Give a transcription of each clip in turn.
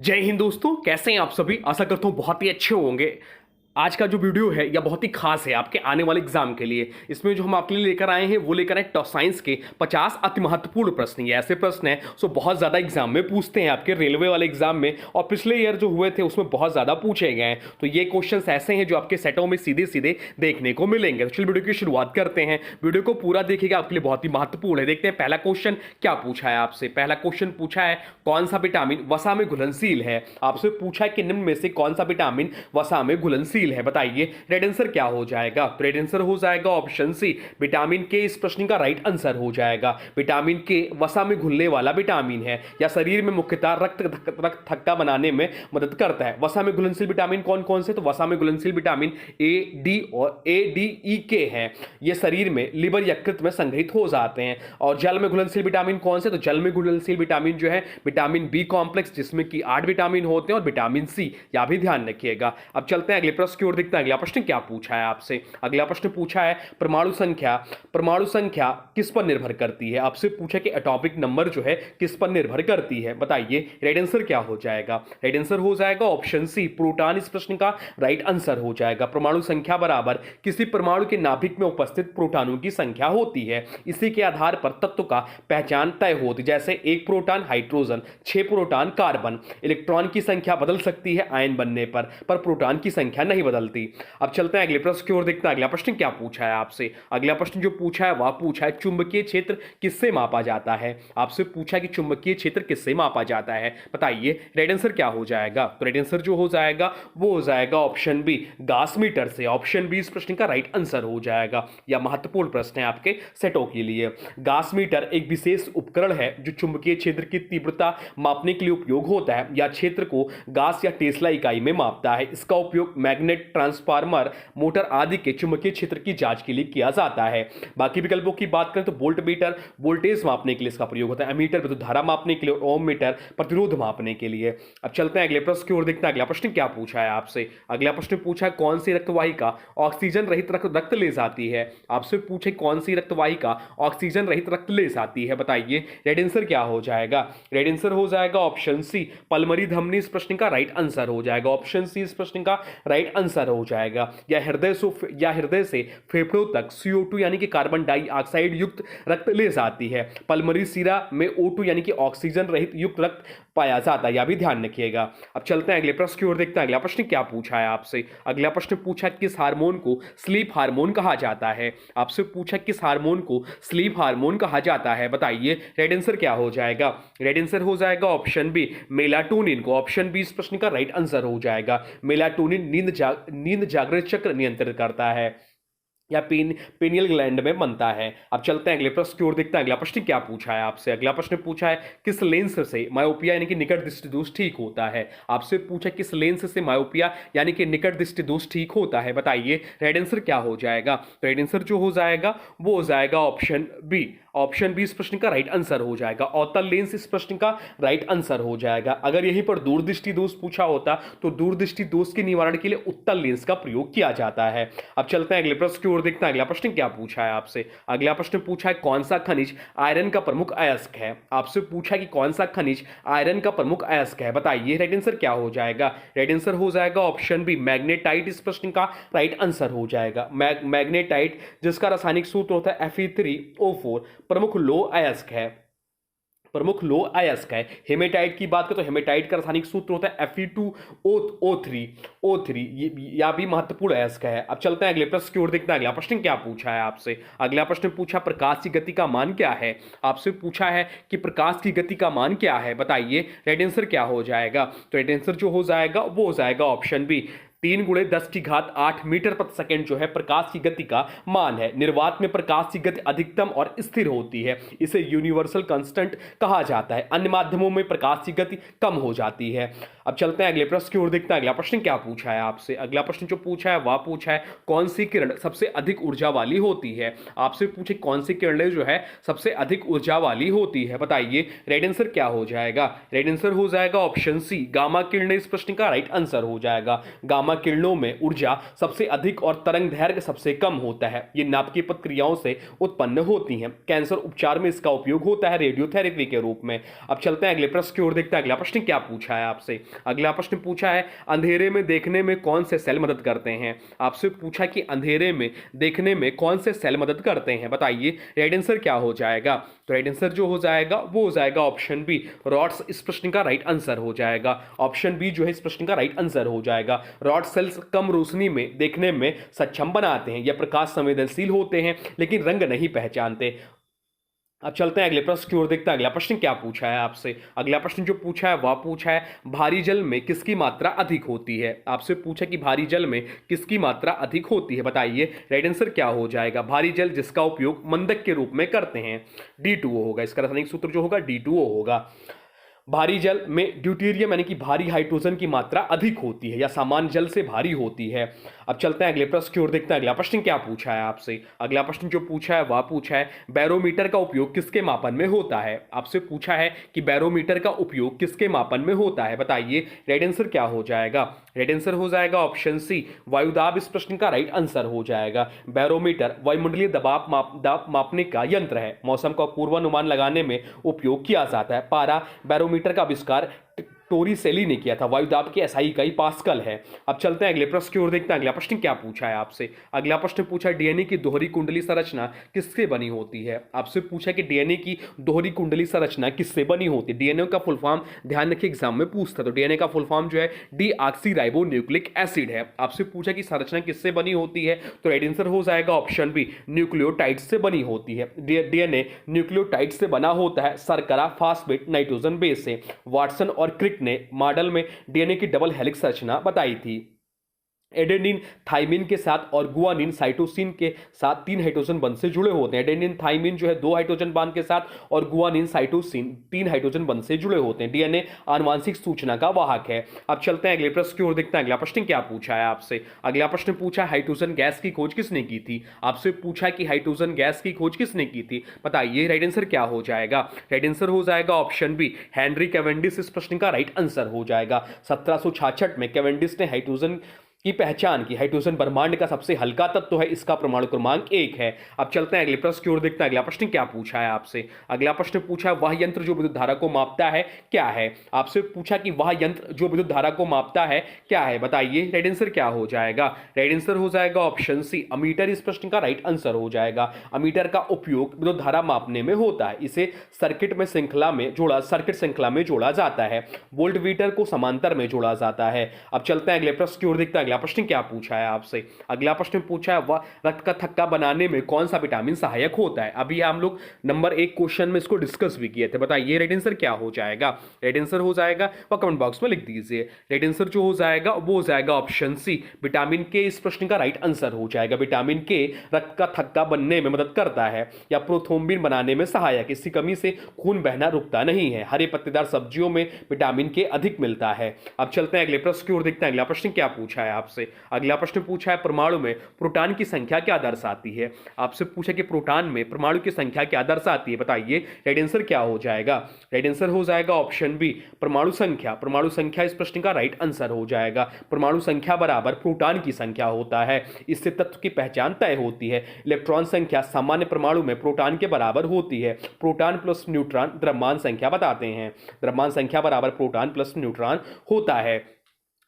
जय हिंद दोस्तों, कैसे हैं आप सभी। आशा करता हूँ बहुत ही अच्छे होंगे। आज का जो वीडियो है यह बहुत ही खास है आपके आने वाले एग्जाम के लिए। इसमें जो हम आपके लिए लेकर आए हैं वो लेकर आए टॉप साइंस के 50 अति महत्वपूर्ण प्रश्न। ये ऐसे प्रश्न हैं जो बहुत ज़्यादा एग्जाम में पूछते हैं, आपके रेलवे वाले एग्जाम में, और पिछले ईयर जो हुए थे उसमें बहुत ज़्यादा पूछे गए हैं। तो ये क्वेश्चंस ऐसे हैं जो आपके सेटों में सीधे सीधे देखने को मिलेंगे। तो चलिए वीडियो की शुरुआत करते हैं। वीडियो को पूरा देखिएगा, आपके लिए बहुत ही महत्वपूर्ण है। देखते हैं पहला क्वेश्चन क्या पूछा है आपसे। पहला क्वेश्चन पूछा है कौन सा विटामिन वसा में घुलनशील है। आपसे पूछा है कि निम्न में से कौन सा विटामिन वसा में घुलनशील है, बताइए रेड आंसर क्या हो जाएगा। तो रेड आंसर हो जाएगा ऑप्शन सी, विटामिन के। इस प्रश्न का राइट आंसर हो जाएगा। विटामिन के वसा में घुलने वाला विटामिन है या शरीर में मुख्यतः रक्त थक्का बनाने में मदद करता है। वसा में घुलनशील विटामिन कौन कौन से, तो वसा में घुलनशील विटामिन ए, डी और ए, डी, ई, के हैं। ये शरीर में लिवर यकृत में संग्रहित हो जाते हैं। और जल में घुलनशील विटामिन कौन से, तो जल में घुलनशील विटामिन जो है विटामिन बी कॉम्प्लेक्स, जिसमें कि 8 विटामिन होते हैं, और विटामिन सी, यह भी ध्यान रखिएगा। अब चलते हैं अगले प्रश्न की ओर। देखते हैं अगला प्रश्न क्या पूछा है आपसे। अगला प्रश्न पूछा है परमाणु संख्या किस पर निर्भर करती है। आपसे पूछा कि एटॉमिक नंबर जो है किस पर निर्भर करती है, बताइए राइट आंसर क्या हो जाएगा। राइट आंसर हो जाएगा ऑप्शन सी, प्रोटॉन। इस प्रश्न का राइट आंसर हो जाएगा। परमाणु संख्या बराबर किसी परमाणु के नाभिक में उपस्थित प्रोटॉनों की संख्या होती है। इसी के आधार पर तत्व का पहचान तय होती है। जैसे 1 proton hydrogen, 6 proton carbon. Electron की संख्या बदल सकती है आयन बनने पर प्रोटॉन की संख्या नहीं बदलती। अब चलते हैं अगले प्रश्न की ओर। देखते हैं अगला प्रश्न क्या पूछा है आपसे। अगला प्रश्न जो पूछा है वह पूछा है चुंबकीय क्षेत्र किससे मापा जाता है। आपसे पूछा है कि चुंबकीय क्षेत्र किससे मापा जाता है, बताइए राइट आंसर क्या हो जाएगा। तो राइट आंसर जो हो जाएगा वो हो जाएगा ऑप्शन बी, गास मीटर से। ऑप्शन बी इस प्रश्न का राइट आंसर हो जाएगा। यह महत्वपूर्ण प्रश्न है आपके सेटों के लिए। गास मीटर एक विशेष उपकरण है जो चुंबकीय क्षेत्र की तीव्रता मापने के लिए उपयोग होता है या क्षेत्र को गास या टेस्ला इकाई में मापता है। इसका उपयोग मैग्नेट, ट्रांसफार्मर, मोटर आदि के चुंबकीय क्षेत्र की जांच के लिए किया जाता है। बाकी विकल्पों की बात करें तो वोल्ट मीटर वोल्टेज मापने के लिए इसका प्रयोग होता है, एमीटर विद्युत धारा मापने के लिए, और ओम मीटर प्रतिरोध मापने के लिए। अब चलते हैं अगले प्रश्न की ओर। देखते हैं अगला प्रश्न क्या पूछा है आपसे। अगला प्रश्न पूछा है कौन सी रक्तवाहिका ऑक्सीजन रहित रक्त ले जाती है। आपसे पूछे कौन सी रक्तवाहिका ऑक्सीजन रहित रक्त ले जाती है, बताइए रेड आंसर क्या हो जाएगा। रेड आंसर हो जाएगा ऑप्शन सी, पल्मोनरी धमनी। इस प्रश्न का राइट आंसर हो जाएगा। ऑप्शन सी इस प्रश्न का राइट आंसर हो जाएगा। या हृदय से फेफड़ों तक CO2 यानी कि कार्बन डाइऑक्साइड युक्त रक्त ले जाती है। पल्मोनरी सिरा में O2 यानी कि ऑक्सीजन रहित युक्त रक्त पाया जाता है, यह भी ध्यान रखिएगा। अब चलते हैं अगले प्रश्न की ओर। देखते हैं अगला प्रश्न क्या पूछा है आपसे। अगला प्रश्न पूछा किस हार्मोन को स्लीप हार्मोन कहा जाता है। आपसे पूछा किस हार्मोन को स्लीप हार्मोन कहा जाता है, बताइए रेड आंसर क्या हो जाएगा। रेड आंसर हो जाएगा ऑप्शन बी, मेलाटोनिन को। ऑप्शन बी इस प्रश्न का राइट आंसर हो जाएगा। मेलाटोनिन नींद जागृत चक्र नियंत्रित करता है या पेनियल ग्लैंड में बनता है। अब चलते हैं अगले प्रश्न की ओर। देखते हैं अगला प्रश्न क्या पूछा है आपसे। अगला प्रश्न पूछा है किस लेंस से मायोपिया यानी कि निकट दृष्टि दोष ठीक होता है। आपसे पूछा किस लेंस से मायोपिया यानी कि निकट दृष्टि दोष ठीक होता है, बताइए रेड आंसर क्या हो जाएगा। तो रेड आंसर जो हो जाएगा वो हो जाएगा ऑप्शन बी। ऑप्शन बी इस प्रश्न का राइट आंसर हो जाएगा। अवतल लेंस इस प्रश्न का राइट आंसर हो जाएगा। अगर यहीं पर दूरदृष्टि दोष पूछा होता तो दूरदृष्टि दोष के निवारण के लिए उत्तल लेंस का प्रयोग किया जाता है। अब चलते हैं अगले प्रश्न की ओर। देखते हैं अगला प्रश्न क्या पूछा है आपसे। अगला प्रश्न पूछा है कौन सा खनिज आयरन का प्रमुख अयस्क है। आपसे पूछा कि कौन सा खनिज आयरन का प्रमुख अयस्क है, बताइए राइट आंसर क्या हो जाएगा। राइट आंसर हो जाएगा ऑप्शन बी, मैग्नेटाइट। इस प्रश्न का राइट आंसर हो जाएगा। मैग्नेटाइट जिसका रासायनिक सूत्र होता है Fe3O4 प्रमुख लोह अयस्क है। हेमेटाइट की बात करें तो हेमेटाइट का रासायनिक सूत्र होता है Fe2O3 यह भी महत्वपूर्ण अयस्क है। अब चलते हैं अगले प्रश्न की ओर। देखते हैं अगला प्रश्न क्या पूछा है आपसे। अगला प्रश्न पूछा प्रकाश की गति का मान क्या है। आपसे पूछा है कि प्रकाश की गति का मान क्या है, बताइए रेड आंसर क्या हो जाएगा। तो रेड आंसर जो हो जाएगा वो हो जाएगा ऑप्शन बी, 3 × 10⁸ मीटर प्रति सेकंड जो है प्रकाश की गति का मान है। निर्वात में प्रकाश की गति अधिकतम और स्थिर होती है, इसे यूनिवर्सल कांस्टेंट कहा जाता है। अन्य माध्यमों में प्रकाश की गति कम हो जाती है। अब चलते हैं अगले प्रश्न की ओर। देखते हैं अगला प्रश्न क्या पूछा है आपसे। अगला प्रश्न जो पूछा है वह पूछा है कौन सी किरण सबसे अधिक ऊर्जा वाली होती है। आपसे पूछे कौन सी किरणें जो है सबसे अधिक ऊर्जा वाली होती है, बताइए रेड आंसर क्या हो जाएगा। रेड आंसर हो जाएगा ऑप्शन सी, गामा किरणें। इस प्रश्न का राइट आंसर हो जाएगा। गामा गामा किरणों में ऊर्जा सबसे अधिक और तरंग दैर्घ्य सबसे कम होता है। ये नाभिकीय प्रक्रियाओं से उत्पन्न होती हैं। कैंसर उपचार में इसका उपयोग होता है रेडियोथेरेपी के रूप में। अब चलते हैं अगले प्रश्न की ओर, देखते हैं अगला प्रश्न क्या पूछा है आपसे। अगला प्रश्न पूछा है अंधेरे में देखने में कौन से सेल मदद करते हैं। आपसे पूछा कि अंधेरे में देखने में कौन से सेल मदद करते हैं, बताइए राइट आंसर क्या हो जाएगा। तो राइट आंसर जो हो जाएगा वो हो जाएगा ऑप्शन बी, रॉड्स इस प्रश्न का राइट आंसर हो जाएगा। ऑप्शन बी जो है इस प्रश्न का राइट आंसर हो जाएगा। रॉड सेल्स कम रोशनी में देखने में सक्षम बनाते हैं। यह प्रकाश संवेदनशील होते हैं लेकिन रंग नहीं पहचानते। अब चलते हैं अगले प्रश्न की ओर, देखते हैं अगला प्रश्न क्या पूछा है आपसे। अगला प्रश्न जो पूछा है वह पूछा है भारी जल में किसकी मात्रा अधिक होती है। आपसे पूछा कि भारी जल में किसकी मात्रा अधिक होती है, बताइए राइट आंसर क्या हो जाएगा। भारी जल जिसका उपयोग मंदक के रूप में करते हैं, D2O होगा। इसका रासायनिक सूत्र जो होगा D2O होगा। भारी जल में ड्यूटेरियम यानी कि भारी हाइड्रोजन की मात्रा अधिक होती है या सामान्य जल से भारी होती है। अब चलते हैं अगले प्रश्न की ओर, देखते हैं अगला प्रश्न क्या पूछा है आपसे। अगला प्रश्न जो पूछा है वह पूछा है बैरोमीटर का उपयोग किसके मापन में होता है। आपसे पूछा है कि बैरोमीटर का उपयोग किसके मापन में होता है, बताइए राइट आंसर क्या हो जाएगा। राइट आंसर हो जाएगा ऑप्शन सी, वायुदाब इस प्रश्न का राइट आंसर हो जाएगा। बैरोमीटर वायुमंडलीय दाब मापने का यंत्र है। मौसम का पूर्वानुमान लगाने में उपयोग किया जाता है। पारा बैरोमीटर का आविष्कार टोरिसेली ने किया था। वायुदाब की एसआई इकाई पास्कल है। अब चलते हैं अगले प्रश्न की ओर, देखते हैं अगला प्रश्न क्या पूछा है आपसे। अगला प्रश्न पूछा है डीएनए की दोहरी कुंडली संरचना किससे बनी होती है। आपसे पूछा कि डीएनए की दोहरी कुंडली संरचना किससे बनी होती है। डीएनए का फुल फॉर्म ध्यान रखिए एग्जाम में पूछता, तो डीएनए का फुल फॉर्म जो है डीऑक्सीराइबोन्यूक्लिक एसिड है। आपसे पूछा कि संरचना किससे बनी होती है, तो राइट आंसर हो जाएगा ऑप्शन बी, न्यूक्लियोटाइड से बनी होती है। डीएनए न्यूक्लियोटाइड से बना होता है शर्करा फास्फेट नाइट्रोजन बेस से। वाटसन और क्रिक ने मॉडल में डीएनए की डबल हेलिक्स रचना बताई थी। एडेनिन थाइमिन के साथ और गुआनिन साइटोसिन के साथ 3 हाइड्रोजन बंध से जुड़े होते हैं। एडेनिन थाइमिन जो है 2 हाइड्रोजन बांध के साथ और गुआनिन साइटोसिन 3 हाइड्रोजन बंध से जुड़े होते हैं। डीएनए आनुवांशिक सूचना का वाहक है। अब चलते हैं अगले प्रश्न की ओर, देखते हैं अगला प्रश्न क्या पूछा है आपसे। अगला प्रश्न पूछा हाइड्रोजन गैस की खोज किसने की थी। आपसे पूछा कि हाइड्रोजन गैस की खोज किसने की थी, बताइए राइट आंसर क्या हो जाएगा। राइट आंसर हो जाएगा ऑप्शन बी, हेनरी कैवेंडिश इस प्रश्न का राइट आंसर हो जाएगा। 1766 में कैवेंडिश ने हाइड्रोजन की पहचान की। हाइड्रोजन ब्रह्मांड का सबसे हल्का तत्व है, इसका परमाणु क्रमांक 1 है। अब चलते हैं अगले प्रश्न की ओर, देखते हैं अगला प्रश्न क्या पूछा है आपसे। अगला प्रश्न पूछा वह यंत्र जो विद्युत धारा को मापता है क्या है। आपसे पूछा कि वह यंत्र जो विद्युत धारा को मापता है क्या है, बताइए राइट आंसर क्या हो जाएगा। राइट आंसर हो जाएगा ऑप्शन सी, अमीटर इस प्रश्न का राइट आंसर हो जाएगा। अमीटर का उपयोग विद्युत धारा मापने में होता है। इसे सर्किट श्रृंखला में जोड़ा जाता है। वोल्टमीटर को समांतर में जोड़ा जाता है। अब चलते हैं अगले प्रश्न की ओर, देखते हैं अगला प्रश्न क्या पूछा है आपसे। अगला प्रश्न पूछा है वह रक्त का थक्का बनाने में कौन सा विटामिन सहायक होता है। अभी हम लोग नंबर 1 क्वेश्चन में इसको डिस्कस भी किए थे, बताइए राइट आंसर क्या हो जाएगा। राइट आंसर हो जाएगा वह कमेंट बॉक्स में लिख दीजिए। राइट आंसर जो हो जाएगा वो हो जाएगा ऑप्शन सी, विटामिन के इस प्रश्न का राइट आंसर हो जाएगा। विटामिन के रक्त का थक्का बनने में मदद करता है या प्रोथ्रोम्बिन बनाने में सहायक। इसकी कमी से खून बहना रुकता नहीं है। हरे पत्तेदार सब्जियों में विटामिन के अधिक मिलता है। अब चलते हैं अगले प्रश्न की ओर, देखते हैं अगला प्रश्न क्या पूछा है आपसे। अगला प्रश्न पूछा है परमाणु में प्रोटॉन की संख्या क्या दर्शाती है। आपसे पूछा कि प्रोटॉन में परमाणु की संख्या क्या दर्शाती है, बताइए राइट आंसर क्या हो जाएगा। राइट आंसर हो जाएगा ऑप्शन बी, परमाणु संख्या। परमाणु संख्या इस प्रश्न का राइट आंसर हो जाएगा। परमाणु संख्या बराबर प्रोटॉन की संख्या होता है। इससे तत्व की पहचान तय होती है। इलेक्ट्रॉन संख्या सामान्य परमाणु में प्रोटॉन के बराबर होती है। प्रोटॉन प्लस न्यूट्रॉन द्रव्यमान संख्या बताते हैं। द्रव्यमान संख्या बराबर प्रोटॉन प्लस न्यूट्रॉन होता है।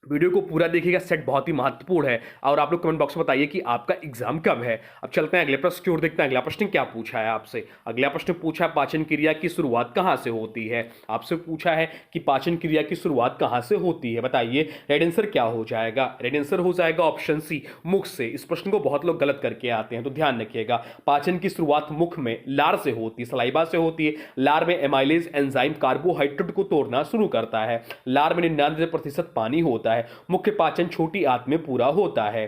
वीडियो को पूरा देखिएगा, सेट बहुत ही महत्वपूर्ण है। और आप लोग कमेंट बॉक्स में बताइए कि आपका एग्जाम कब है। अब चलते हैं अगले प्रश्न की ओर, देखते हैं अगला प्रश्न क्या पूछा है आपसे। अगला प्रश्न पूछा है पाचन क्रिया की शुरुआत कहां से होती है। आपसे पूछा है कि पाचन क्रिया की शुरुआत कहां से होती है, बताइए राइट आंसर क्या हो जाएगा। राइट आंसर हो जाएगा ऑप्शन सी, मुख से। इस प्रश्न को बहुत लोग गलत करके आते हैं, तो ध्यान रखिएगा। पाचन की शुरुआत मुख में लार से होती है, सलाइवा से होती है। लार में एमाइलेज एंजाइम कार्बोहाइड्रेट को तोड़ना शुरू करता है। लार में 99% पानी होता है। मुख्य पाचन छोटी आंत में पूरा होता है।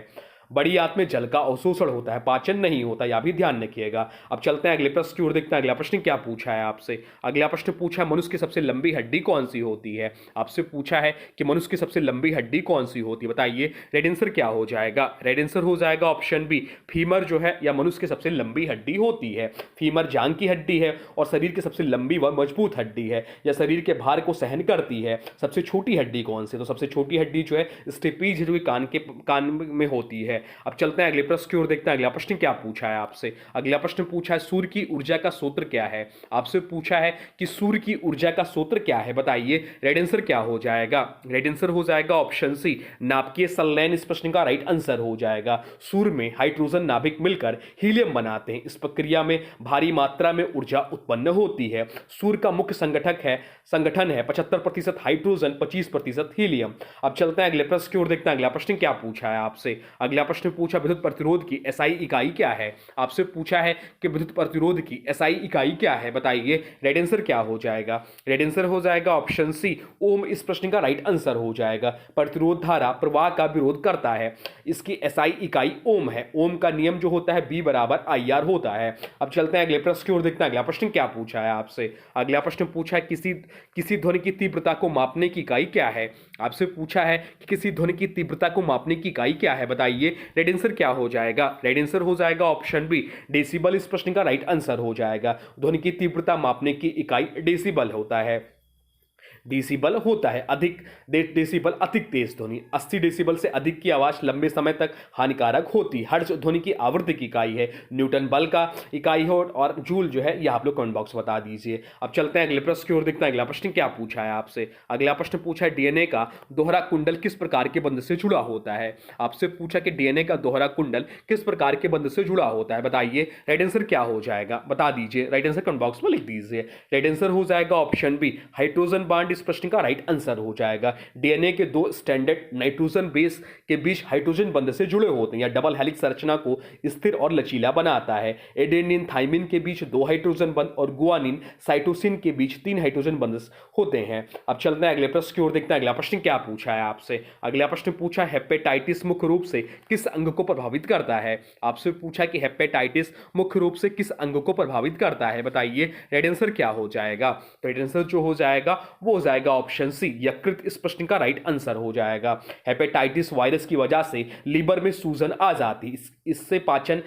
बड़ी आंत में जल का अवशोषण होता है, पाचन नहीं होता, यह भी ध्यान रखिएगा। अब चलते हैं अगले प्रश्न की ओर, देखते हैं अगला प्रश्न क्या पूछा है आपसे। अगला प्रश्न पूछा है मनुष्य की सबसे लंबी हड्डी कौन सी होती है। आपसे पूछा है कि मनुष्य की सबसे लंबी हड्डी कौन सी होती है, बताइए रेड आंसर क्या हो जाएगा। रेड आंसर हो जाएगा ऑप्शन बी, फीमर जो है या मनुष्य की सबसे लंबी हड्डी होती है। फीमर जांग की हड्डी है और शरीर की सबसे लंबी व मजबूत हड्डी है, या शरीर के भार को सहन करती है। सबसे छोटी हड्डी कौन सी, तो सबसे छोटी हड्डी जो है स्टेपीज जो कि कान में होती है। अब चलते हैं अगले प्रश्न की ओर, देखते हैं अगला प्रश्न क्या पूछा है आपसे। अगला प्रश्न पूछा है सूर्य की ऊर्जा का सूत्र क्या है। आपसे पूछा है कि सूर्य की ऊर्जा का सूत्र क्या है, बताइए रेड आंसर क्या हो जाएगा। रेड आंसर हो जाएगा ऑप्शन सी, नाभिकीय संलयन इस प्रश्न का राइट आंसर हो जाएगा। सूर्य में हाइड्रोजन नाभिक मिलकर हीलियम बनाते हैं, इस प्रक्रिया में भारी मात्रा में ऊर्जा उत्पन्न होती है। सूर्य का मुख्य संगठन है 75% हाइड्रोजन 25% हीलियम। अब चलते हैं अगले प्रश्न की ओर, देखते हैं अगला प्रश्न क्या पूछा है आपसे। अगला प्रश्न पूछा विद्युत प्रतिरोध की एसआई इकाई क्या है। आपसे पूछा है कि विद्युत प्रतिरोध की एसआई इकाई क्या है, बताइए रेड आंसर क्या हो जाएगा। रेड आंसर हो जाएगा ऑप्शन सी, ओम इस प्रश्न का राइट आंसर हो जाएगा। प्रतिरोध धारा प्रवाह का विरोध करता है, इसकी एसआई इकाई ओम है। ओम का नियम जो होता है बी बराबर आई आर होता है। अब चलते हैं अगले प्रश्न की ओर, देखते हैं अगला प्रश्न क्या पूछा है आपसे। अगला प्रश्न पूछा है किसी ध्वनि की तीव्रता को मापने की इकाई क्या है। आपसे पूछा है कि किसी ध्वनि की तीव्रता को मापने की इकाई क्या है, बताइए रेड आंसर क्या हो जाएगा। रेड आंसर हो जाएगा ऑप्शन बी, डेसिबल इस प्रश्न का राइट आंसर हो जाएगा। ध्वनि की तीव्रता मापने की इकाई डेसिबल होता है। डेसिबल होता है अधिक डेसिबल अधिक तेज ध्वनि। 80 डेसिबल से अधिक की आवाज लंबे समय तक हानिकारक होती है। हर्ट्ज ध्वनि की आवृत्ति की इकाई है। न्यूटन बल का इकाई है और जूल जो है यह आप लोग कमेंट बॉक्स में बता दीजिए। अब चलते हैं अगले प्रश्न की ओर, देखते हैं अगला प्रश्न क्या पूछा है आपसे। अगला प्रश्न पूछा है डीएनए का दोहरा कुंडल किस प्रकार के बंध से जुड़ा होता है। आपसे पूछा कि डीएनए का दोहरा कुंडल किस प्रकार के बंध से जुड़ा होता है, बताइए राइट आंसर क्या हो जाएगा, बता दीजिए। राइट आंसर कमेंट बॉक्स में लिख दीजिए। राइट आंसर हो जाएगा ऑप्शन बी, हाइड्रोजन बॉन्ड इस प्रश्न का राइट आंसर हो जाएगा। डीएनए के दो स्टैंडर्ड नाइट्रोजन बेस के बीच हाइड्रोजन बंध से जुड़े होते हैं, या डबल हेलिक्स संरचना को स्थिर और लचीला बनाता है। एडेनिन थाइमिन के बीच 2 हाइड्रोजन बंध और गुआनिन साइटोसिन के बीच 3 हाइड्रोजन बंध होते हैं। अब चलते हैं अगले प्रश्न की ओर, देखते हैं अगला प्रश्न क्या पूछा है आपसे। अगला प्रश्न पूछा हेपेटाइटिस मुख्य रूप से किस अंग को प्रभावित करता है। आपसे पूछा कि हेपेटाइटिस मुख्य रूप से किस अंग को प्रभावित करता है, बताइए राइट आंसर क्या हो जाएगा। राइट आंसर जो हो जाएगा वो हो जाएगा ऑप्शन सी, यकृत इस प्रश्न का राइट आंसर हो जाएगा। हेपेटाइटिस वायरस की वजह से लीवर में सूजन आ जाती, इससे पाचन,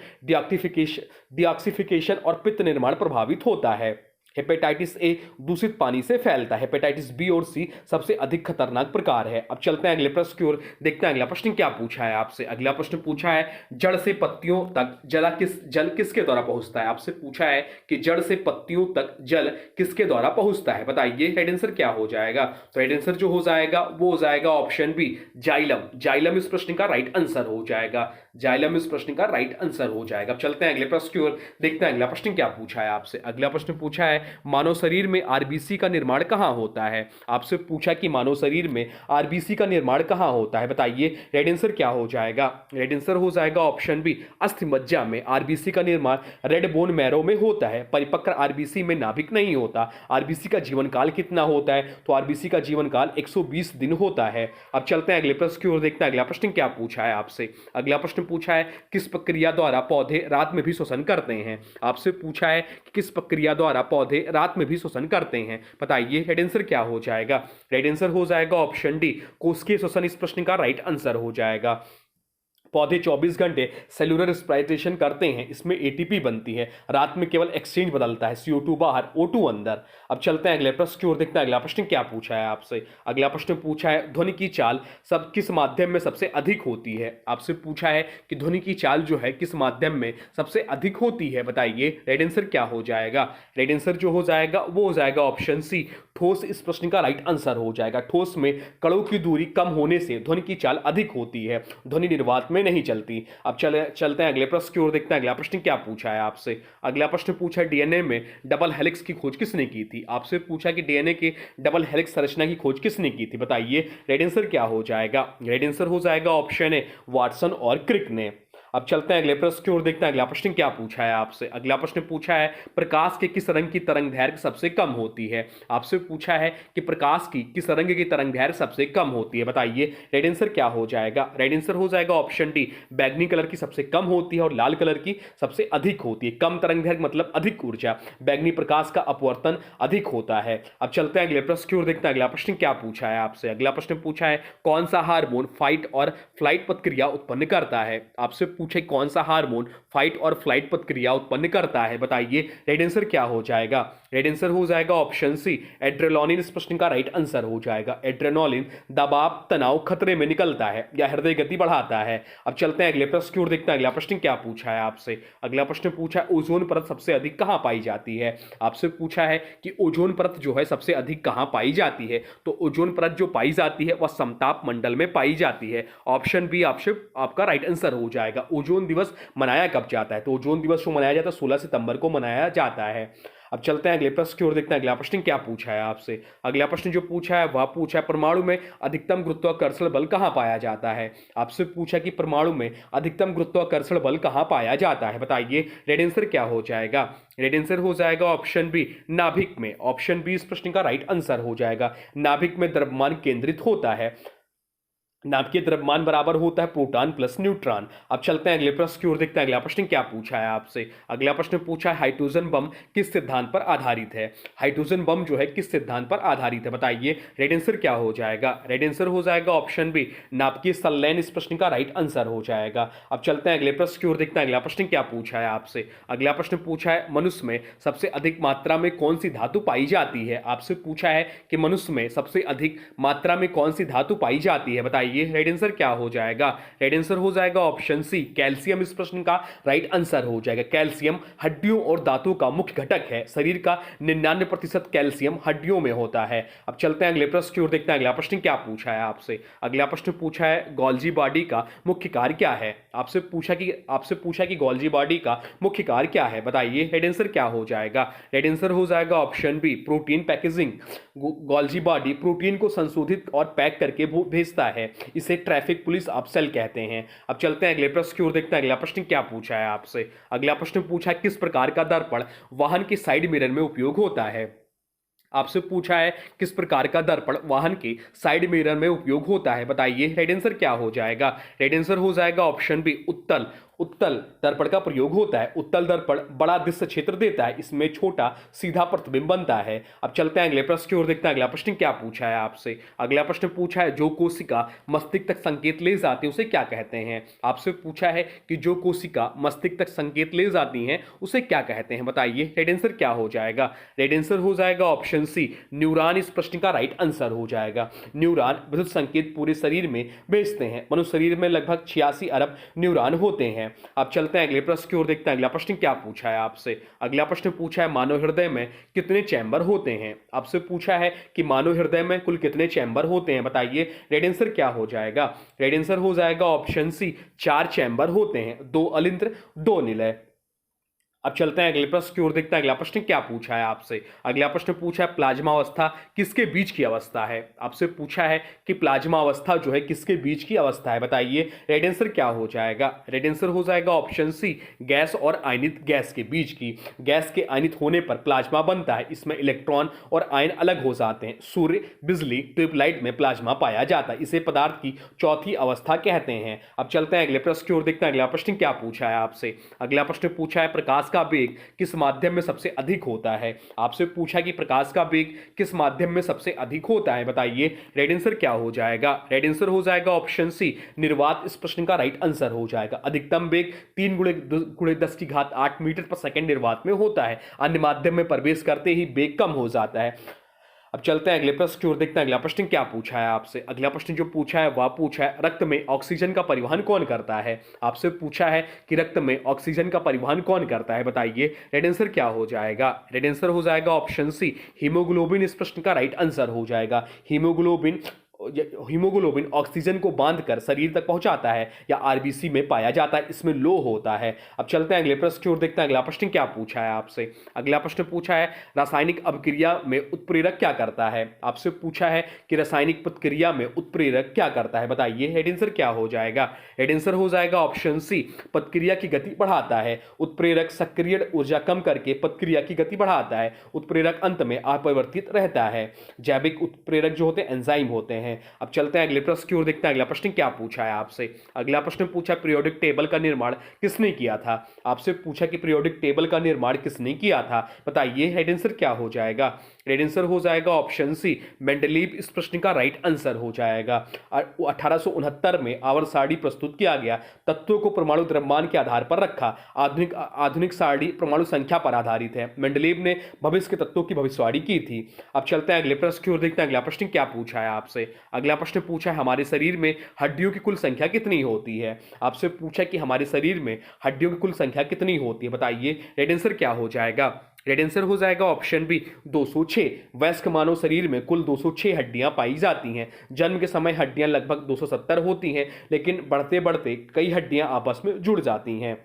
डिऑक्सीफिकेशन और पित्त निर्माण प्रभावित होता है। हेपेटाइटिस ए दूषित पानी से फैलता है। हेपेटाइटिस बी और सी सबसे अधिक खतरनाक प्रकार है। अब चलते हैं अगले प्रश्न की ओर, देखते हैं अगला प्रश्न क्या पूछा है आपसे। अगला प्रश्न पूछा है जड़ से पत्तियों तक जल किसके द्वारा पहुंचता है। आपसे पूछा है कि जड़ से पत्तियों तक जल किसके द्वारा पहुंचता है, बताइए राइट आंसर क्या हो जाएगा। तो राइट आंसर जो हो जाएगा वो हो जाएगा ऑप्शन बी, जाइलम। जाइलम इस प्रश्न का राइट आंसर हो जाएगा। जाइलम इस प्रश्न का राइट आंसर हो जाएगा। अब चलते हैं अगले प्रश्न की ओर, देखते हैं अगला प्रश्न क्या पूछा है आपसे। अगला प्रश्न पूछा है मानव शरीर में आरबीसी का निर्माण कहां होता है। आपसे पूछा कि मानव शरीर में आरबीसी का निर्माण कहां होता है, बताइए राइट आंसर क्या हो जाएगा। राइट आंसर हो जाएगा ऑप्शन बी, अस्थि मज्जा में। आरबीसी का निर्माण रेड बोन मैरो में होता है। परिपक्व आरबीसी में नाभिक नहीं होता। आरबीसी का जीवन काल कितना होता है, तो आरबीसी का जीवन काल 120 दिन होता है। अब चलते हैं अगले प्रश्न की ओर, देखते हैं अगला प्रश्न क्या पूछा है आपसे। अगला प्रश्न पूछा है किस प्रक्रिया द्वारा पौधे रात में भी श्वसन करते हैं। आपसे पूछा है कि किस प्रक्रिया द्वारा पौधे रात में भी श्वसन करते हैं, बताइए राइट आंसर क्या हो जाएगा। राइट आंसर हो जाएगा ऑप्शन डी, कोशिकीय श्वसन इस प्रश्न का राइट आंसर हो जाएगा। पौधे 24 घंटे सेलुलर रेस्पिरेशन करते हैं, इसमें एटीपी बनती है। रात में केवल एक्सचेंज बदलता है, CO2 बाहर O2 अंदर। अब चलते हैं अगले प्रश्न की ओर, देखते हैं अगला प्रश्न क्या पूछा है आपसे। अगला प्रश्न पूछा है ध्वनि की चाल सब किस माध्यम में सबसे अधिक होती है। आपसे पूछा है कि ध्वनि की चाल जो है किस माध्यम में सबसे अधिक होती है, बताइए राइट आंसर क्या हो जाएगा। राइट आंसर जो हो जाएगा वो हो जाएगा ऑप्शन सी, ठोस इस प्रश्न का राइट आंसर हो जाएगा। ठोस में कणों की दूरी कम होने से ध्वनि की चाल अधिक होती है, ध्वनि निर्वात में नहीं चलती। अब चलते हैं अगले प्रश्न की ओर, देखते हैं अगला प्रश्न क्या पूछा है आपसे। अगला प्रश्न पूछा है डीएनए में डबल हेलिक्स की खोज किसने की थी। आपसे पूछा कि डीएनए के डबल हेलिक्स संरचना की खोज किसने की थी, बताइए राइट आंसर क्या हो जाएगा। राइट आंसर हो जाएगा ऑप्शन ए, वाटसन और क्रिक ने। अब चलते हैं अगले प्रश्न की ओर, देखते हैं अगला प्रश्न क्या पूछा है आपसे। अगला प्रश्न पूछा है प्रकाश के किस रंग की तरंग दैर्घ्य सबसे कम होती है। आपसे पूछा है कि प्रकाश की किस रंग की तरंग दैर्घ्य सबसे कम होती है, बताइए रेड आंसर क्या हो जाएगा। रेड आंसर हो जाएगा ऑप्शन डी, बैगनी कलर की सबसे कम होती है और लाल कलर की सबसे अधिक होती है। कम तरंग दैर्घ्य मतलब अधिक ऊर्जा, बैगनी प्रकाश का अपवर्तन अधिक होता है। अब चलते हैं अगले प्रश्न की ओर, देखते हैं अगला प्रश्न क्या पूछा है आपसे। अगला प्रश्न पूछा है कौन सा हार्मोन फाइट और फ्लाइट प्रतिक्रिया उत्पन्न करता है। आपसे पूछे कौन सा हार्मोन फाइट और फ्लाइट प्रतिक्रिया उत्पन्न करता है, बताइए रेड आंसर क्या हो जाएगा। रेड आंसर हो जाएगा ऑप्शन सी, एड्रेनालिन। इस प्रश्न का राइट आंसर हो जाएगा। एड्रेनालिन दबाव, तनाव, खतरे में निकलता है या हृदय गति बढ़ाता है। अब चलते हैं अगले प्रश्न की ओर, देखते हैं अगला प्रश्न क्या पूछा है आपसे। अगला प्रश्न पूछा है ओजोन परत सबसे अधिक कहां पाई जाती है। आपसे पूछा है कि ओजोन परत जो है सबसे अधिक कहां पाई जाती है, तो ओजोन परत जो पाई जाती है वह समताप मंडल में पाई जाती है। ऑप्शन बी आपका राइट आंसर हो जाएगा। ओजोन दिवस मनाया कब जाता है, तो ओजोन दिवस जो मनाया जाता है 16 सितंबर को मनाया जाता है। अब चलते हैं अगले प्रश्न की ओर, देखते हैं अगला प्रश्न क्या पूछा है आपसे। अगला प्रश्न जो पूछा है वह पूछा है परमाणु में अधिकतम गुरुत्वाकर्षण बल कहां पाया जाता है। आपसे पूछा कि परमाणु में अधिकतम गुरुत्वाकर्षण बल कहां पाया जाता है, बताइए रेड आंसर क्या हो जाएगा। रेड आंसर हो जाएगा ऑप्शन बी, नाभिक में। ऑप्शन बी इस प्रश्न का राइट आंसर हो जाएगा। नाभिक में द्रव्यमान केंद्रित होता है। नाभिकीय द्रव्यमान बराबर होता है प्रोटॉन प्लस न्यूट्रॉन। अब चलते हैं अगले प्रश्न की ओर, देखते हैं अगला प्रश्न क्या पूछा है आपसे। अगला प्रश्न पूछा है हाइड्रोजन बम किस सिद्धांत पर आधारित है। हाइड्रोजन बम जो है किस सिद्धांत पर आधारित है, बताइए रेड आंसर क्या हो जाएगा। रेड आंसर हो जाएगा ऑप्शन बी, नाभिकीय संलयन। इस प्रश्न का राइट आंसर हो जाएगा। अब चलते हैं अगले प्रश्न की ओर, देखते हैं अगला प्रश्न क्या पूछा है आपसे। अगला प्रश्न पूछा है मनुष्य में सबसे अधिक मात्रा में कौन सी धातु पाई जाती है। आपसे पूछा है कि मनुष्य में सबसे अधिक मात्रा में कौन सी धातु पाई जाती है, बताइए रेड आंसर क्या हो जाएगा। रेड आंसर हो जाएगा ऑप्शन सी, कैल्शियम। इस प्रश्न का राइट आंसर हो जाएगा। कैल्शियम हड्डियों और दांतों का मुख्य घटक है। शरीर का 99% कैल्शियम हड्डियों में होता है। अब चलते हैं अगले प्रश्न की ओर, देखते हैं अगला प्रश्न क्या पूछा है आपसे। अगला प्रश्न पूछा है गोल्जी बॉडी का मुख्य कार्य क्या है। आपसे पूछा कि गोल्जी बॉडी का मुख्य कार्य क्या है, बताइए रेड आंसर क्या हो जाएगा। रेड आंसर हो जाएगा option B, protein packaging. Golgi body protein को संशोधित और पैक करके भेजता है, इसे ट्रैफिक पुलिस अपसेल कहते हैं। अब चलते हैं अगले प्रश्न की ओर, देखते हैं अगला प्रश्न क्या पूछा है आपसे। अगला प्रश्न पूछा है किस प्रकार का दर्पण वाहन के साइड मिरर में उपयोग होता है। आपसे पूछा है किस प्रकार का दर्पण वाहन के साइड मिरर में उपयोग होता है, बताइए रेड आंसर क्या हो जाएगा। रेड आंसर हो जाएगा ऑप्शन बी, उत्तल दर्पण का प्रयोग होता है। उत्तल दर्पण बड़ा दृश्य क्षेत्र देता है, इसमें छोटा सीधा प्रतिबिंब बनता है। अब चलते हैं अगले प्रश्न की ओर, देखते हैं अगला प्रश्न क्या पूछा है आपसे। अगला प्रश्न पूछा है जो कोशिका मस्तिष्क तक संकेत ले जाती है उसे क्या कहते हैं। आपसे पूछा है कि जो कोशिका मस्तिष्क तक संकेत ले जाती हैं उसे क्या कहते हैं, बताइए रेड आंसर क्या हो जाएगा। रेड आंसर हो जाएगा ऑप्शन सी, न्यूरॉन। इस प्रश्न का राइट आंसर हो जाएगा। न्यूरॉन विद्युत संकेत पूरे शरीर में भेजते हैं। मनुष्य शरीर में लगभग 86 अरब न्यूरॉन होते हैं। अब चलते हैं अगले प्रश्न की ओर, देखते हैं अगला प्रश्न क्या पूछा है आपसे। अगला प्रश्न पूछा है मानव हृदय में कितने चैम्बर होते हैं। आपसे पूछा है कि मानव हृदय में कुल कितने चैम्बर होते हैं, बताइए रेड आंसर क्या हो जाएगा। रेड आंसर हो जाएगा ऑप्शन सी, 4 चैम्बर होते हैं, 2 अलिंद्र 2 निलय। अब चलते हैं अगले प्रश्न की ओर, देखते हैं अगला प्रश्न क्या पूछा है आपसे। अगला प्रश्न पूछा है प्लाज्मा अवस्था किसके बीच की अवस्था है। आपसे पूछा है कि प्लाज्मा अवस्था जो है किसके बीच की अवस्था है, बताइए रेड आंसर क्या हो जाएगा। रेड आंसर हो जाएगा ऑप्शन सी, गैस और आयनित गैस के बीच की। गैस के आयनित होने पर प्लाज्मा बनता है, इसमें इलेक्ट्रॉन और आयन अलग हो जाते हैं। सूर्य, बिजली, ट्यूबलाइट में प्लाज्मा पाया जाता है, इसे पदार्थ की चौथी अवस्था कहते हैं। अब चलते हैं अगले प्रश्न की ओर, देखते हैं अगला प्रश्न क्या पूछा है आपसे। अगला प्रश्न पूछा है प्रकाश का वेग किस माध्यम में सबसे अधिक होता है। आपसे पूछा कि प्रकाश का वेग किस माध्यम में सबसे अधिक होता है, बताइए रेड आंसर क्या हो जाएगा। रेड आंसर हो जाएगा ऑप्शन सी, निर्वात। इस प्रश्न का राइट आंसर हो जाएगा। अधिकतम वेग 3 × 10⁸ मीटर पर सेकंड निर्वात में होता है। अन्य माध्यम में प्रवेश करते ही वेग कम हो जाता है। अब चलते हैं अगले प्रश्न की ओर, देखते हैं अगला प्रश्न क्या पूछा है आपसे। अगला प्रश्न जो पूछा है वह पूछा है रक्त में ऑक्सीजन का परिवहन कौन करता है। आपसे पूछा है कि रक्त में ऑक्सीजन का परिवहन कौन करता है, बताइए रेड आंसर क्या हो जाएगा। रेड आंसर हो जाएगा ऑप्शन सी, हीमोग्लोबिन। इस प्रश्न का राइट आंसर हो जाएगा। हीमोग्लोबिन हीमोग्लोबिन ऑक्सीजन को बांधकर शरीर तक पहुंचाता है या आरबीसी में पाया जाता है, इसमें लो होता है। अब चलते हैं अगले प्रश्न की ओर, देखते हैं अगला प्रश्न क्या पूछा है आपसे। अगला प्रश्न पूछा है रासायनिक अपक्रिया में उत्प्रेरक क्या करता है। आपसे पूछा है कि रासायनिक प्रतिक्रिया में उत्प्रेरक क्या करता है, बताइए हेड आंसर क्या हो जाएगा। हेड आंसर हो जाएगा ऑप्शन सी, प्रतिक्रिया की गति बढ़ाता है। उत्प्रेरक सक्रिय ऊर्जा कम करके प्रतिक्रिया की गति बढ़ाता है। उत्प्रेरक अंत में अपरिवर्तित रहता है। जैविक उत्प्रेरक जो होते हैं एंजाइम होते हैं। अब चलते हैं अगले प्रश्न की ओर, देखते हैं अगला प्रश्न क्या पूछा है आपसे। अगला प्रश्न पूछा पीरियोडिक टेबल का निर्माण किसने किया था। आपसे पूछा कि पीरियोडिक टेबल का निर्माण किसने किया था, बताइए हेड आंसर क्या हो जाएगा। हेड आंसर हो जाएगा ऑप्शन सी, मेंडलीव इस प्रश्न का राइट आंसर हो जाएगा। 1869 में आवर्त सारणी प्रस्तुत किया गया। तत्वों को परमाणु द्रव्यमान के आधार पर रखा। आधुनिक सारणी परमाणु संख्या पर आधारित है। मेंडलीव ने भविष्य के तत्वों की भविष्यवाणी की थी। अब चलते हैं अगले प्रश्न की ओर, देखते हैं अगला प्रश्न क्या पूछा है आपसे। अगला प्रश्न पूछा है हमारे शरीर में हड्डियों की कुल संख्या कितनी होती है। आपसे पूछा कि हमारे शरीर में हड्डियों की कुल संख्या कितनी होती है, बताइए रेड आंसर क्या हो जाएगा। रेड आंसर हो जाएगा ऑप्शन बी, 206। वयस्क मानव शरीर में कुल 206 हड्डियां पाई जाती हैं। जन्म के समय हड्डियां लगभग 270 होती हैं, लेकिन बढ़ते बढ़ते कई हड्डियां आपस में जुड़ जाती हैं।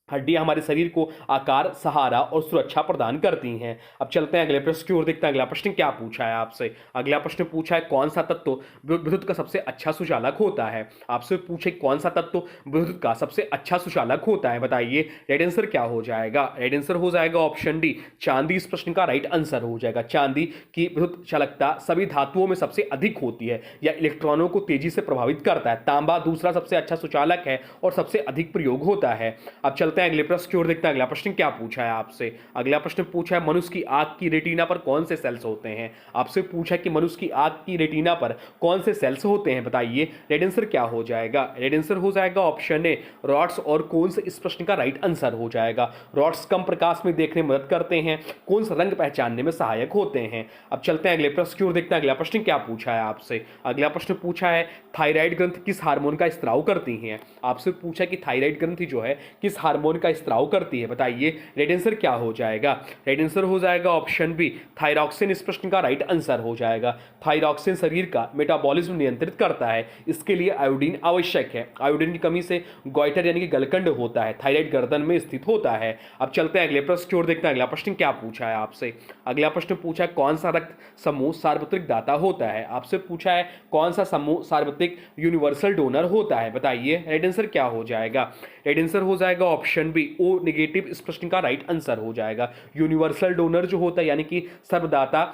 हड्डियां हमारे शरीर को आकार, सहारा और सुरक्षा प्रदान करती हैं। अब चलते हैं अगले प्रश्न की ओर, देखते हैं अगला प्रश्न क्या पूछा है आपसे। अगला प्रश्न पूछा है कौन सा तत्व विद्युत का सबसे अच्छा सुचालक होता है। आपसे पूछे कौन सा तत्व विद्युत का सबसे अच्छा सुचालक होता है, बताइए रेड आंसर क्या हो जाएगा। रेड आंसर हो जाएगा ऑप्शन डी, चांदी इस प्रश्न का राइट आंसर हो जाएगा। चांदी की विद्युत चालकता सभी धातुओं में सबसे अधिक होती है या इलेक्ट्रॉनों को तेजी से प्रभावित करता है। तांबा दूसरा सबसे अच्छा सुचालक है और सबसे अधिक प्रयोग होता है। अब चलते हैं अगले प्रश्न की ओर, देखते हैं अगला प्रश्न क्या पूछा है आपसे। अगला प्रश्न पूछा है मनुष्य की आंख की रेटिना पर कौन से सेल्स होते हैं। आपसे पूछा कि मनुष्य की आंख की रेटिना पर कौन से सेल्स होते हैं, बताइए रेड आंसर क्या हो जाएगा। रेड आंसर हो जाएगा ऑप्शन ए, रॉड्स और कोन्स इस प्रश्न का राइट आंसर हो जाएगा। रॉड्स कम प्रकाश में देखने में मदद करते हैं, कोन्स रंग पहचानने में सहायक होते हैं। अब चलते हैं अगले प्रश्न की ओर, देखते हैं अगला प्रश्न क्या पूछा है आपसे। अगला प्रश्न पूछा है थायराइड ग्रंथि किस हार्मोन का स्त्राव करती है। आपसे पूछा कि थायराइड ग्रंथि जो है किस हार्मोन का स्त्राव करती है, बताइए रेड आंसर क्या हो जाएगा। रेड आंसर हो जाएगा ऑप्शन बी, थायरॉक्सिन इस प्रश्न का राइट आंसर हो जाएगा। थायरॉक्सिन शरीर का मेटाबॉलिज्म नियंत्रित करता है, इसके लिए आयोडीन आवश्यक है। आयोडीन की कमी से गॉइटर यानी कि गलकंड होता है। थायराइड गर्दन में स्थित होता है। अब चलते हैं अगले प्रश्न की ओर, देखते हैं अगला प्रश्न क्या पूछा है आपसे। अगला प्रश्न पूछा है कौन सा रक्त समूह सार्वत्रिक दाता होता है। आपसे पूछा है कौन सा समूह सार्वत्रिक यूनिवर्सल डोनर होता है, बताइए रेड आंसर क्या हो जाएगा। रेड आंसर हो जाएगा ऑप्शन बी, ओ नेगेटिव इस प्रश्न का राइट आंसर हो जाएगा। यूनिवर्सल डोनर जो होता है यानी कि सर्वदाता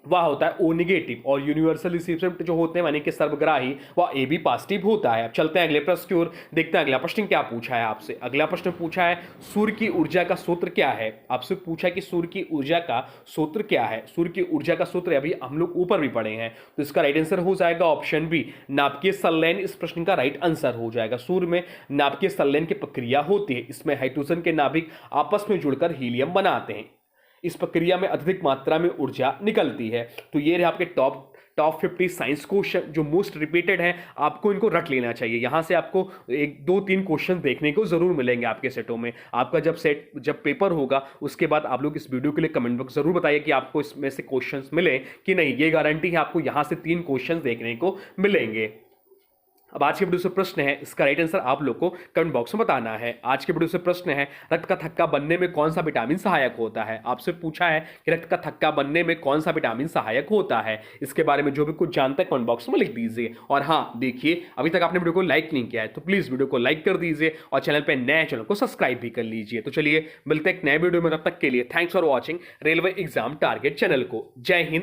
वह होता है ओ निगेटिव, और यूनिवर्सल रिसिपिएंट जो होते हैं यानी कि सर्वग्राही वह ए बी पॉजिटिव होता है। अब चलते हैं अगले प्रश्न की ओर, देखते हैं अगला प्रश्न क्या पूछा है आपसे। अगला प्रश्न पूछा है सूर्य की ऊर्जा का सूत्र क्या है। आपसे पूछा कि सूर्य की ऊर्जा का सूत्र क्या है। सूर्य की ऊर्जा का सूत्र अभी हम लोग ऊपर भी पढ़े हैं, तो इसका राइट आंसर हो जाएगा ऑप्शन बी, नाभिकीय संलयन इस प्रश्न का राइट आंसर हो जाएगा। सूर्य में नाभिकीय संलयन की प्रक्रिया होती है, इसमें हाइड्रोजन के नाभिक आपस में जुड़कर हीलियम बनाते हैं। इस प्रक्रिया में अत्यधिक मात्रा में ऊर्जा निकलती है। तो ये रहे आपके टॉप 50 साइंस क्वेश्चन जो मोस्ट रिपीटेड हैं, आपको इनको रट लेना चाहिए। यहाँ से आपको 1 2 3 क्वेश्चन देखने को जरूर मिलेंगे आपके सेटों में। आपका जब पेपर होगा उसके बाद आप लोग इस वीडियो के लिए कमेंट बॉक्स जरूर बताइए कि आपको इसमें से क्वेश्चंस मिले कि नहीं। ये गारंटी है आपको यहाँ से 3 क्वेश्चन देखने को मिलेंगे। अब आज के वीडियो से प्रश्न है, इसका राइट आंसर आप लोग को कमेंट बॉक्स में बताना है। आज के वीडियो से प्रश्न है रक्त का थक्का बनने में कौन सा विटामिन सहायक होता है। आपसे पूछा है कि रक्त का थक्का बनने में कौन सा विटामिन सहायक होता है। इसके बारे में जो भी कुछ जानते हैं कमेंट बॉक्स में लिख दीजिए। और हाँ देखिए, अभी तक आपने वीडियो को लाइक नहीं किया है तो प्लीज वीडियो को लाइक कर दीजिए और चैनल पर नए चैनल को सब्सक्राइब भी कर लीजिए। तो चलिए मिलते हैं एक नए वीडियो में, तब तक के लिए thanks for watching railway exam target channel को। जय हिंद।